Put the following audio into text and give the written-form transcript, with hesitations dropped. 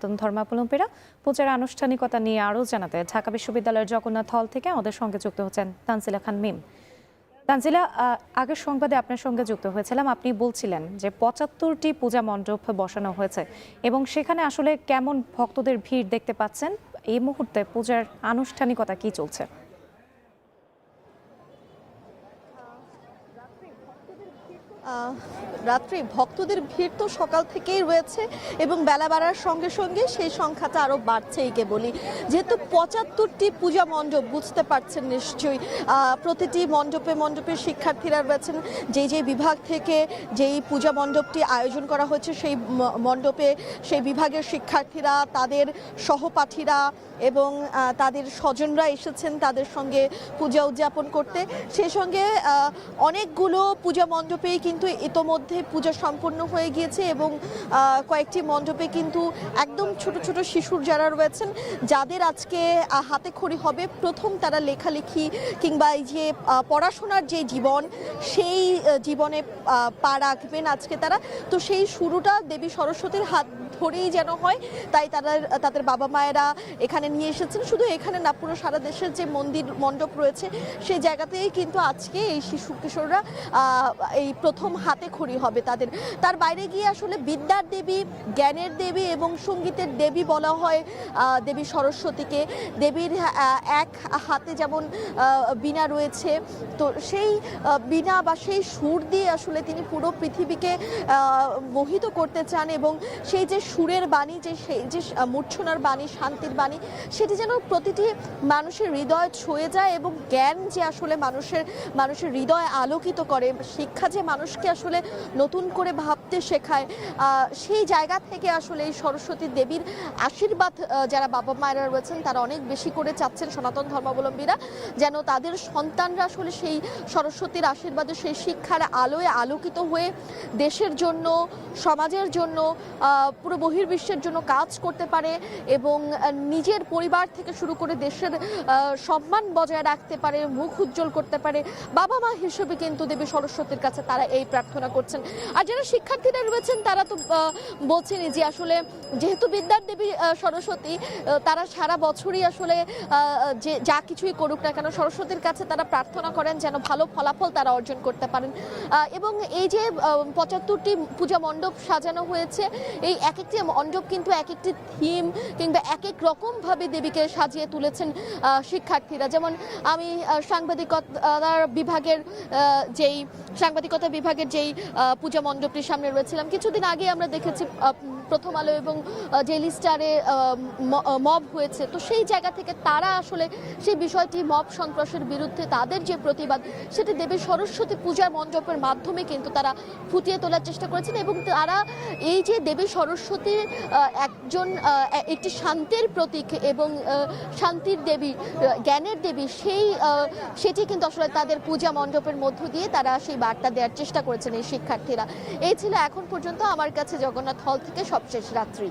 ধর্মাবলম্বীরা পূজার আনুষ্ঠানিকতা নিয়ে আরও জানাতে ঢাকা বিশ্ববিদ্যালয়ের জগন্নাথ হল থেকে আমাদের সঙ্গে যুক্ত হচ্ছেন তানজিলা খান মিম। তানজিলা, আগের সংবাদে আপনার সঙ্গে যুক্ত হয়েছিলাম, আপনি বলছিলেন যে ৭৫টি পূজা মণ্ডপ বসানো হয়েছে এবং সেখানে আসলে কেমন ভক্তদের ভিড় দেখতে পাচ্ছেন, এই মুহূর্তে পূজার আনুষ্ঠানিকতা কি চলছে? রাত্রি ভক্তদের ভিড় তো সকাল থেকেই রয়েছে এবং বেলা বাড়ার সঙ্গে সঙ্গে সেই সংখ্যাটা আরও বাড়ছেই কেবলই, যেহেতু ৭৫টি পূজা মণ্ডপ, বুঝতে পারছেন নিশ্চয়ই। প্রতিটি মণ্ডপে মণ্ডপে শিক্ষার্থীরা রয়েছেন। যেই বিভাগ থেকে যেই পূজা মণ্ডপটি আয়োজন করা হয়েছে সেই মণ্ডপে সেই বিভাগের শিক্ষার্থীরা, তাদের সহপাঠীরা এবং তাদের স্বজনরা এসেছেন তাদের সঙ্গে পূজা উদযাপন করতে। সেই সঙ্গে অনেকগুলো পূজা মণ্ডপেই কিন্তু ইতোমধ্যে পূজা সম্পন্ন হয়ে গিয়েছে এবং কয়েকটি মণ্ডপে কিন্তু একদম ছোট ছোট শিশুর যারা রয়েছেন, যাদের আজকে হাতে খড়ি হবে, প্রথম তারা লেখালেখি কিংবা এই যে পড়াশোনার যে জীবন, সেই জীবনে পা রাখবেন আজকে তারা। তো সেই শুরুটা দেবী সরস্বতীর হাত ধরেই যেন হয়, তাই তাদের বাবা মায়েরা এখানে নিয়ে এসেছেন। শুধু এখানে না, পুরো সারা দেশের যে মন্দির মণ্ডপ রয়েছে সেই জায়গাতেই কিন্তু আজকে এই শিশু কিশোররা এই প্রথম হাতে খড়ি হবে তাদের। তার বাইরে গিয়ে আসলে বিদ্যার দেবী, জ্ঞানের দেবী এবং সঙ্গীতের দেবী বলা হয় দেবী সরস্বতীকে। দেবীর এক হাতে যেমন বীণা রয়েছে, তো সেই বীণা বা সেই সুর দিয়ে আসলে তিনি পুরো পৃথিবীকে মোহিত করতে চান এবং সেই যে সুরের বাণী, সেই যে মূর্ছনার বাণী, শান্তির বাণী, সেটি যেন প্রতিটি মানুষের হৃদয় ছুঁয়ে যায় এবং জ্ঞান যে আসলে মানুষের হৃদয় আলোকিত করে, শিক্ষা যে মানুষকে আসলে নতুন করে ভাবতে শেখায়, সেই জায়গা থেকে আসলে এই সরস্বতী দেবীর আশীর্বাদ যারা বাবা মায়েরা রয়েছেন তারা অনেক বেশি করে চাচ্ছেন, সনাতন ধর্মাবলম্বীরা, যেন তাদের সন্তানরা আসলে সেই সরস্বতীর আশীর্বাদে, সেই শিক্ষার আলোয় আলোকিত হয়ে দেশের জন্য, সমাজের জন্য, পুরো বহির্বিশ্বের জন্য কাজ করতে পারে এবং নিজের পরিবার থেকে শুরু করে দেশের সম্মান বজায় রাখতে পারে, মুখ উজ্জ্বল করতে পারে। বাবা মা হিসেবে কিন্তু দেবী সরস্বতীর কাছে তারা এই প্রার্থনা করছেন। আর যারা শিক্ষার্থীরা রয়েছেন তারা তো বলছেনই যে আসলে যেহেতু বিদ্যার দেবী সরস্বতী, তারা সারা বছরই আসলে যে যা কিছুই করুক না কেন, সরস্বতীর কাছে তারা প্রার্থনা করেন যেন ভালো ফলাফল তারা অর্জন করতে পারেন। এবং এই যে ৭৫টি পূজা মণ্ডপ সাজানো হয়েছে, এই এক একটি মণ্ডপ কিন্তু এক একটি থিম কিংবা এক এক রকমভাবে দেবীকে সাজিয়ে তুলেছেন শিক্ষার্থীরা। যেমন আমি সাংবাদিকতা বিভাগের যেই পূজা মণ্ডপটির সামনে রয়েছিলাম, কিছুদিন আগে আমরা দেখেছি প্রথম আলো এবং ডেইলি স্টারে মব হয়েছে, তো সেই জায়গা থেকে তারা আসলে সেই বিষয়টি, মব সন্ত্রাসের বিরুদ্ধে তাদের যে প্রতিবাদ, সেটি দেবী সরস্বতী পূজা মণ্ডপের মাধ্যমে কিন্তু তারা ফুটিয়ে তোলার চেষ্টা করেছেন এবং তারা এই যে দেবী সরস্বতীর একটি শান্তির প্রতীক এবং শান্তির দেবী, জ্ঞানের দেবী, সেটি কিন্তু আসলে তাদের পূজা মণ্ডপের মধ্য দিয়ে তারা সেই বার্তা দেওয়ার চেষ্টা করেছেন এই শিক্ষার্থীরা। এই ছিল এখন পর্যন্ত আমার কাছে জগন্নাথ হল থেকে সবশেষ রাত্রি।